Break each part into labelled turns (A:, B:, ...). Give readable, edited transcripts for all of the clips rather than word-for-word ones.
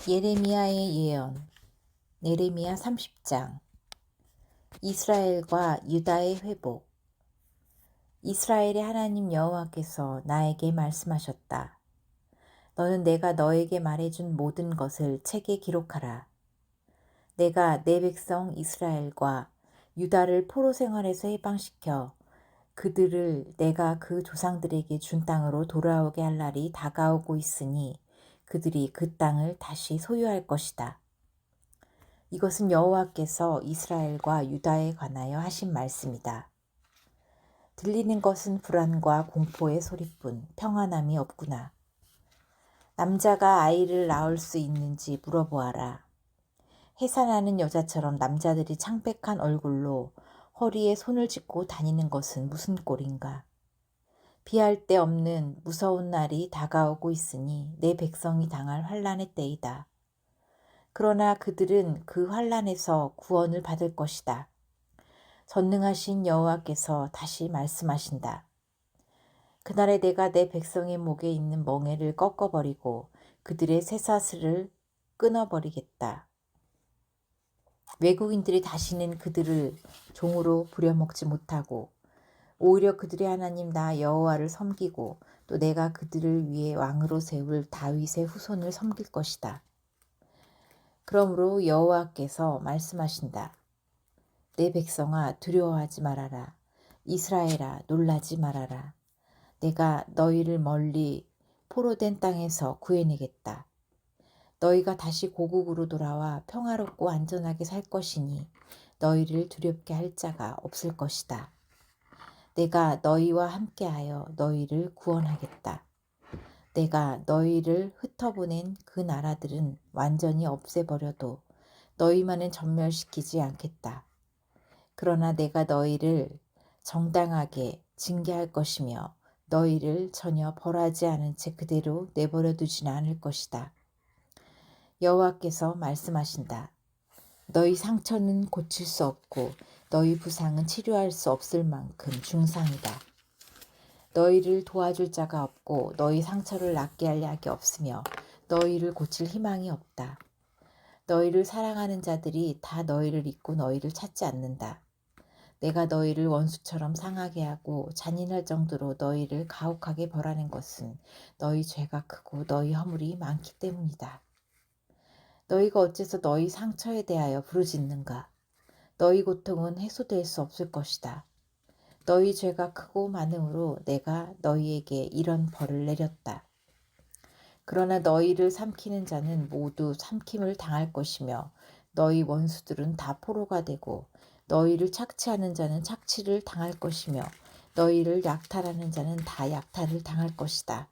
A: 예레미야의 예언. 예레미야 30장. 이스라엘과 유다의 회복. 이스라엘의 하나님 여호와께서 나에게 말씀하셨다. 너는 내가 너에게 말해준 모든 것을 책에 기록하라. 내가 내 백성 이스라엘과 유다를 포로 생활에서 해방시켜 그들을 내가 그 조상들에게 준 땅으로 돌아오게 할 날이 다가오고 있으니 그들이 그 땅을 다시 소유할 것이다. 이것은 여호와께서 이스라엘과 유다에 관하여 하신 말씀이다. 들리는 것은 불안과 공포의 소리뿐 평안함이 없구나. 남자가 아이를 낳을 수 있는지 물어보아라. 해산하는 여자처럼 남자들이 창백한 얼굴로 허리에 손을 짚고 다니는 것은 무슨 꼴인가. 비할 데 없는 무서운 날이 다가오고 있으니 내 백성이 당할 환난의 때이다. 그러나 그들은 그 환난에서 구원을 받을 것이다. 전능하신 여호와께서 다시 말씀하신다. 그날에 내가 내 백성의 목에 있는 멍에를 꺾어버리고 그들의 쇠사슬을 끊어버리겠다. 외국인들이 다시는 그들을 종으로 부려먹지 못하고 오히려 그들의 하나님 나 여호와를 섬기고 또 내가 그들을 위해 왕으로 세울 다윗의 후손을 섬길 것이다. 그러므로 여호와께서 말씀하신다. 내 백성아 두려워하지 말아라. 이스라엘아 놀라지 말아라. 내가 너희를 멀리 포로된 땅에서 구해내겠다. 너희가 다시 고국으로 돌아와 평화롭고 안전하게 살 것이니 너희를 두렵게 할 자가 없을 것이다. 내가 너희와 함께하여 너희를 구원하겠다. 내가 너희를 흩어보낸 그 나라들은 완전히 없애버려도 너희만은 전멸시키지 않겠다. 그러나 내가 너희를 정당하게 징계할 것이며 너희를 전혀 벌하지 않은 채 그대로 내버려 두지는 않을 것이다. 여호와께서 말씀하신다. 너희 상처는 고칠 수 없고 너희 부상은 치료할 수 없을 만큼 중상이다. 너희를 도와줄 자가 없고 너희 상처를 낫게 할 약이 없으며 너희를 고칠 희망이 없다. 너희를 사랑하는 자들이 다 너희를 잊고 너희를 찾지 않는다. 내가 너희를 원수처럼 상하게 하고 잔인할 정도로 너희를 가혹하게 벌하는 것은 너희 죄가 크고 너희 허물이 많기 때문이다. 너희가 어째서 너희 상처에 대하여 부르짖는가? 너희 고통은 해소될 수 없을 것이다. 너희 죄가 크고 많음으로 내가 너희에게 이런 벌을 내렸다. 그러나 너희를 삼키는 자는 모두 삼킴을 당할 것이며 너희 원수들은 다 포로가 되고 너희를 착취하는 자는 착취를 당할 것이며 너희를 약탈하는 자는 다 약탈을 당할 것이다.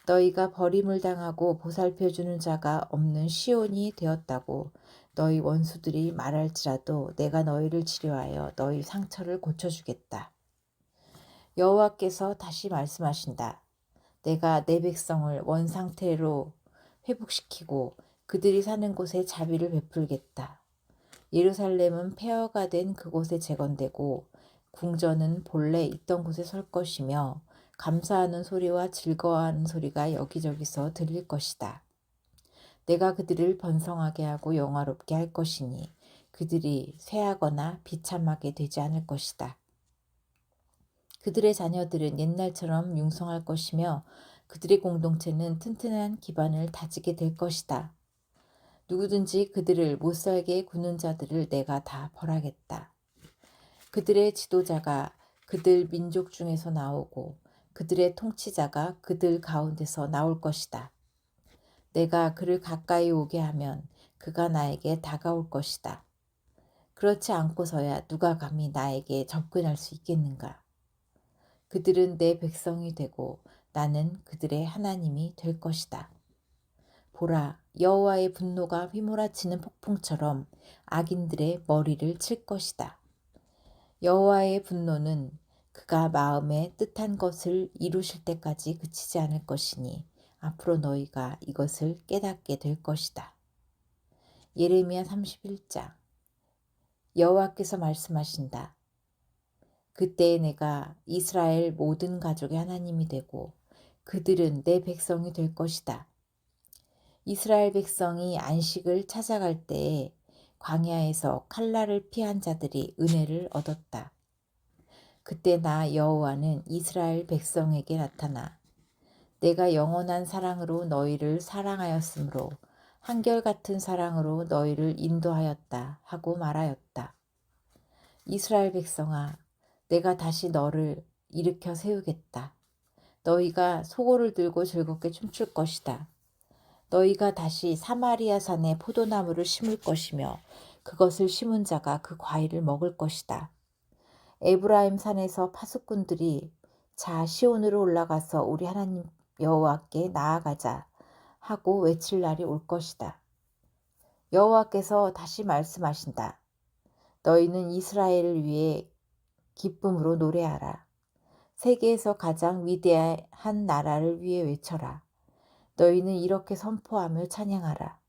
A: 너희가 버림을 당하고 보살펴주는 자가 없는 시온이 되었다고 너희 원수들이 말할지라도 내가 너희를 치료하여 너희 상처를 고쳐주겠다. 여호와께서 다시 말씀하신다. 내가 내 백성을 원상태로 회복시키고 그들이 사는 곳에 자비를 베풀겠다. 예루살렘은 폐허가 된 그곳에 재건되고 궁전은 본래 있던 곳에 설 것이며 감사하는 소리와 즐거워하는 소리가 여기저기서 들릴 것이다. 내가 그들을 번성하게 하고 영화롭게 할 것이니 그들이 쇠하거나 비참하게 되지 않을 것이다. 그들의 자녀들은 옛날처럼 융성할 것이며 그들의 공동체는 튼튼한 기반을 다지게 될 것이다. 누구든지 그들을 못살게 구는 자들을 내가 다 벌하겠다. 그들의 지도자가 그들 민족 중에서 나오고 그들의 통치자가 그들 가운데서 나올 것이다. 내가 그를 가까이 오게 하면 그가 나에게 다가올 것이다. 그렇지 않고서야 누가 감히 나에게 접근할 수 있겠는가? 그들은 내 백성이 되고 나는 그들의 하나님이 될 것이다. 보라, 여호와의 분노가 휘몰아치는 폭풍처럼 악인들의 머리를 칠 것이다. 여호와의 분노는 그가 마음에 뜻한 것을 이루실 때까지 그치지 않을 것이니 앞으로 너희가 이것을 깨닫게 될 것이다. 예레미야 31장. 여호와께서 말씀하신다. 그때 내가 이스라엘 모든 가족의 하나님이 되고 그들은 내 백성이 될 것이다. 이스라엘 백성이 안식을 찾아갈 때에 광야에서 칼날을 피한 자들이 은혜를 얻었다. 그때 나 여호와는 이스라엘 백성에게 나타나 내가 영원한 사랑으로 너희를 사랑하였으므로 한결같은 사랑으로 너희를 인도하였다 하고 말하였다. 이스라엘 백성아, 내가 다시 너를 일으켜 세우겠다. 너희가 소고를 들고 즐겁게 춤출 것이다. 너희가 다시 사마리아 산에 포도나무를 심을 것이며 그것을 심은 자가 그 과일을 먹을 것이다. 에브라임 산에서 파수꾼들이 자 시온으로 올라가서 우리 하나님 여호와께 나아가자 하고 외칠 날이 올 것이다. 여호와께서 다시 말씀하신다. 너희는 이스라엘을 위해 기쁨으로 노래하라. 세계에서 가장 위대한 나라를 위해 외쳐라. 너희는 이렇게 선포하며 찬양하라.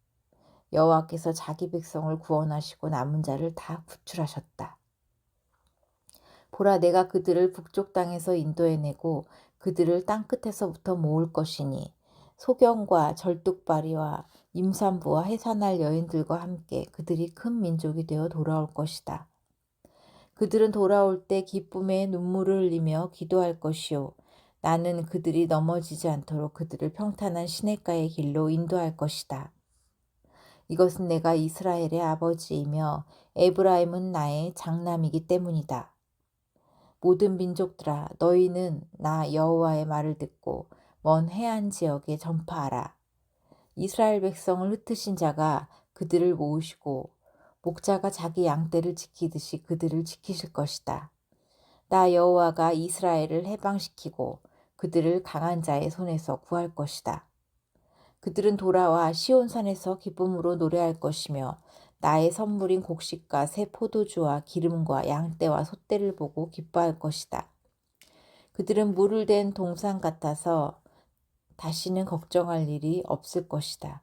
A: 여호와께서 자기 백성을 구원하시고 남은 자를 다 구출하셨다. 보라, 내가 그들을 북쪽 땅에서 인도해내고 그들을 땅끝에서부터 모을 것이니 소경과 절뚝발이와 임산부와 해산할 여인들과 함께 그들이 큰 민족이 되어 돌아올 것이다. 그들은 돌아올 때 기쁨의 눈물을 흘리며 기도할 것이요 나는 그들이 넘어지지 않도록 그들을 평탄한 시냇가의 길로 인도할 것이다. 이것은 내가 이스라엘의 아버지이며 에브라임은 나의 장남이기 때문이다. 모든 민족들아, 너희는 나 여호와의 말을 듣고 먼 해안 지역에 전파하라. 이스라엘 백성을 흩으신 자가 그들을 모으시고 목자가 자기 양떼를 지키듯이 그들을 지키실 것이다. 나 여호와가 이스라엘을 해방시키고 그들을 강한 자의 손에서 구할 것이다. 그들은 돌아와 시온산에서 기쁨으로 노래할 것이며 나의 선물인 곡식과 새 포도주와 기름과 양떼와 솥대를 보고 기뻐할 것이다. 그들은 물을 댄 동산 같아서 다시는 걱정할 일이 없을 것이다.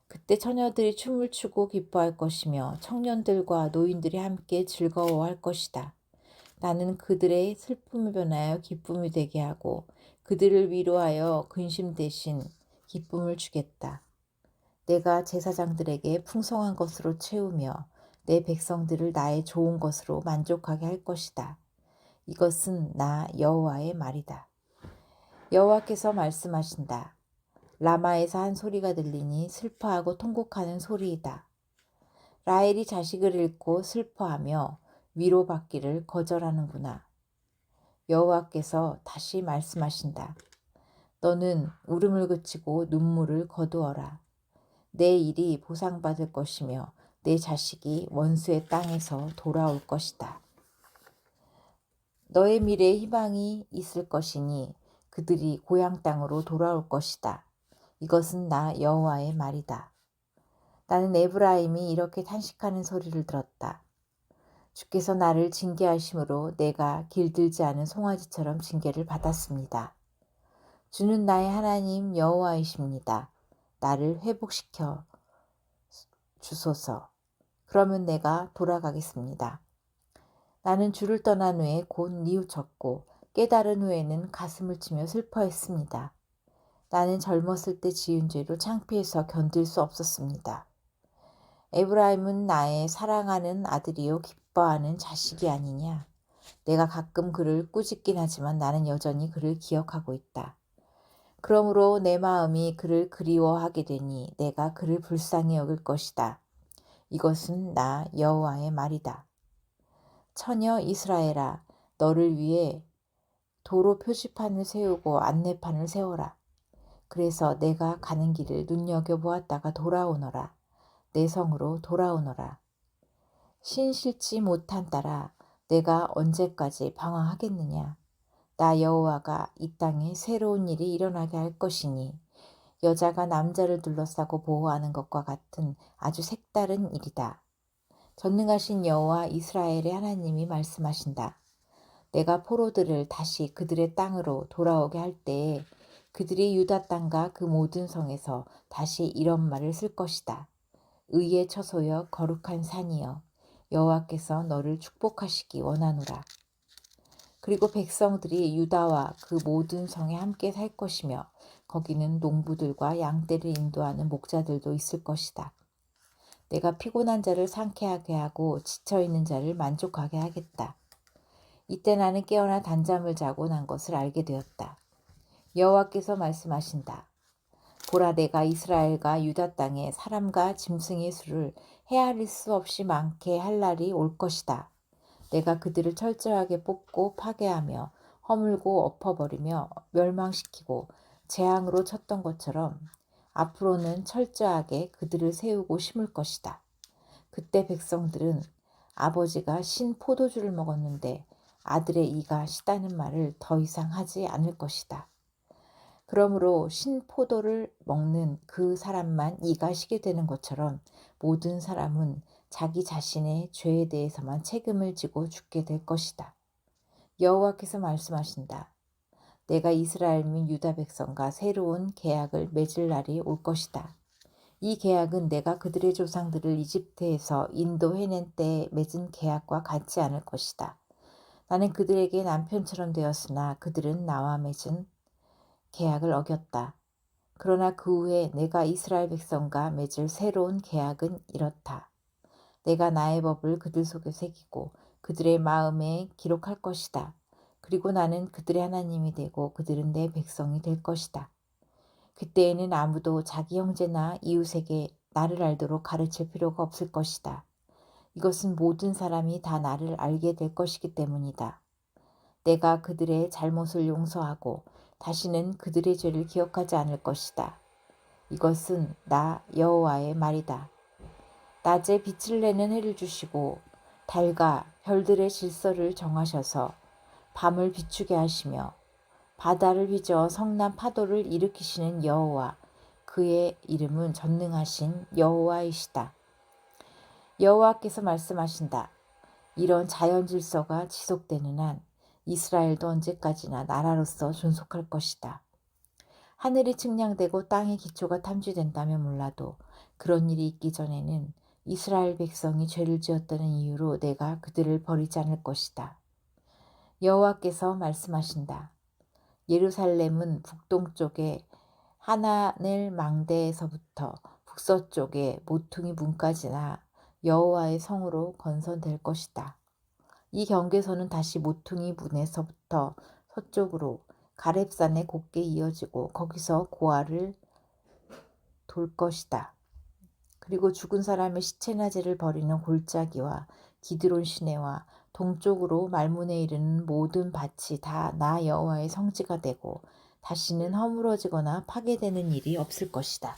A: 그때 처녀들이 춤을 추고 기뻐할 것이며 청년들과 노인들이 함께 즐거워할 것이다. 나는 그들의 슬픔을 변하여 기쁨이 되게 하고 그들을 위로하여 근심 대신 기쁨을 주겠다. 내가 제사장들에게 풍성한 것으로 채우며 내 백성들을 나의 좋은 것으로 만족하게 할 것이다. 이것은 나 여호와의 말이다. 여호와께서 말씀하신다. 라마에서 한 소리가 들리니 슬퍼하고 통곡하는 소리이다. 라헬이 자식을 잃고 슬퍼하며 위로받기를 거절하는구나. 여호와께서 다시 말씀하신다. 너는 울음을 그치고 눈물을 거두어라. 내 일이 보상받을 것이며 내 자식이 원수의 땅에서 돌아올 것이다. 너의 미래에 희망이 있을 것이니 그들이 고향 땅으로 돌아올 것이다. 이것은 나 여호와의 말이다. 나는 에브라임이 이렇게 탄식하는 소리를 들었다. 주께서 나를 징계하심으로 내가 길들지 않은 송아지처럼 징계를 받았습니다. 주는 나의 하나님 여호와이십니다. 나를 회복시켜 주소서. 그러면 내가 돌아가겠습니다. 나는 주를 떠난 후에 곧 뉘우쳤고 깨달은 후에는 가슴을 치며 슬퍼했습니다. 나는 젊었을 때 지은 죄로 창피해서 견딜 수 없었습니다. 에브라임은 나의 사랑하는 아들이요 기뻐하는 자식이 아니냐. 내가 가끔 그를 꾸짖긴 하지만 나는 여전히 그를 기억하고 있다. 그러므로 내 마음이 그를 그리워하게 되니 내가 그를 불쌍히 여길 것이다. 이것은 나 여호와의 말이다. 처녀 이스라엘아, 너를 위해 도로 표지판을 세우고 안내판을 세워라. 그래서 내가 가는 길을 눈여겨보았다가 돌아오너라. 내 성으로 돌아오너라. 신실지 못한 딸아, 내가 언제까지 방황하겠느냐. 나 여호와가 이 땅에 새로운 일이 일어나게 할 것이니 여자가 남자를 둘러싸고 보호하는 것과 같은 아주 색다른 일이다. 전능하신 여호와 이스라엘의 하나님이 말씀하신다. 내가 포로들을 다시 그들의 땅으로 돌아오게 할 때에 그들이 유다 땅과 그 모든 성에서 다시 이런 말을 쓸 것이다. 의의 처소여 거룩한 산이여 여호와께서 너를 축복하시기 원하노라. 그리고 백성들이 유다와 그 모든 성에 함께 살 것이며 거기는 농부들과 양떼를 인도하는 목자들도 있을 것이다. 내가 피곤한 자를 상쾌하게 하고 지쳐있는 자를 만족하게 하겠다. 이때 나는 깨어나 단잠을 자고 난 것을 알게 되었다. 여호와께서 말씀하신다. 보라, 내가 이스라엘과 유다 땅에 사람과 짐승의 수를 헤아릴 수 없이 많게 할 날이 올 것이다. 내가 그들을 철저하게 뽑고 파괴하며 허물고 엎어버리며 멸망시키고 재앙으로 쳤던 것처럼 앞으로는 철저하게 그들을 세우고 심을 것이다. 그때 백성들은 아버지가 신 포도주를 먹었는데 아들의 이가 시다는 말을 더 이상 하지 않을 것이다. 그러므로 신 포도를 먹는 그 사람만 이가 시게 되는 것처럼 모든 사람은 자기 자신의 죄에 대해서만 책임을 지고 죽게 될 것이다. 여호와께서 말씀하신다. 내가 이스라엘 및 유다 백성과 새로운 계약을 맺을 날이 올 것이다. 이 계약은 내가 그들의 조상들을 이집트에서 인도해낸 때에 맺은 계약과 같지 않을 것이다. 나는 그들에게 남편처럼 되었으나 그들은 나와 맺은 계약을 어겼다. 그러나 그 후에 내가 이스라엘 백성과 맺을 새로운 계약은 이렇다. 내가 나의 법을 그들 속에 새기고 그들의 마음에 기록할 것이다. 그리고 나는 그들의 하나님이 되고 그들은 내 백성이 될 것이다. 그때에는 아무도 자기 형제나 이웃에게 나를 알도록 가르칠 필요가 없을 것이다. 이것은 모든 사람이 다 나를 알게 될 것이기 때문이다. 내가 그들의 잘못을 용서하고 다시는 그들의 죄를 기억하지 않을 것이다. 이것은 나 여호와의 말이다. 낮에 빛을 내는 해를 주시고 달과 별들의 질서를 정하셔서 밤을 비추게 하시며 바다를 휘저어 성난 파도를 일으키시는 여호와, 그의 이름은 전능하신 여호와이시다. 여호와께서 말씀하신다. 이런 자연 질서가 지속되는 한 이스라엘도 언제까지나 나라로서 존속할 것이다. 하늘이 측량되고 땅의 기초가 탐지된다면 몰라도 그런 일이 있기 전에는 이스라엘 백성이 죄를 지었다는 이유로 내가 그들을 버리지 않을 것이다. 여호와께서 말씀하신다. 예루살렘은 북동쪽에 하나넬 망대에서부터 북서쪽에 모퉁이 문까지나 여호와의 성으로 건설될 것이다. 이 경계선은 다시 모퉁이 문에서부터 서쪽으로 가렙산에 곧게 이어지고 거기서 고아를 돌 것이다. 그리고 죽은 사람의 시체나 재를 버리는 골짜기와 기드론 시내와 동쪽으로 말문에 이르는 모든 밭이 다 나 여호와의 성지가 되고 다시는 허물어지거나 파괴되는 일이 없을 것이다.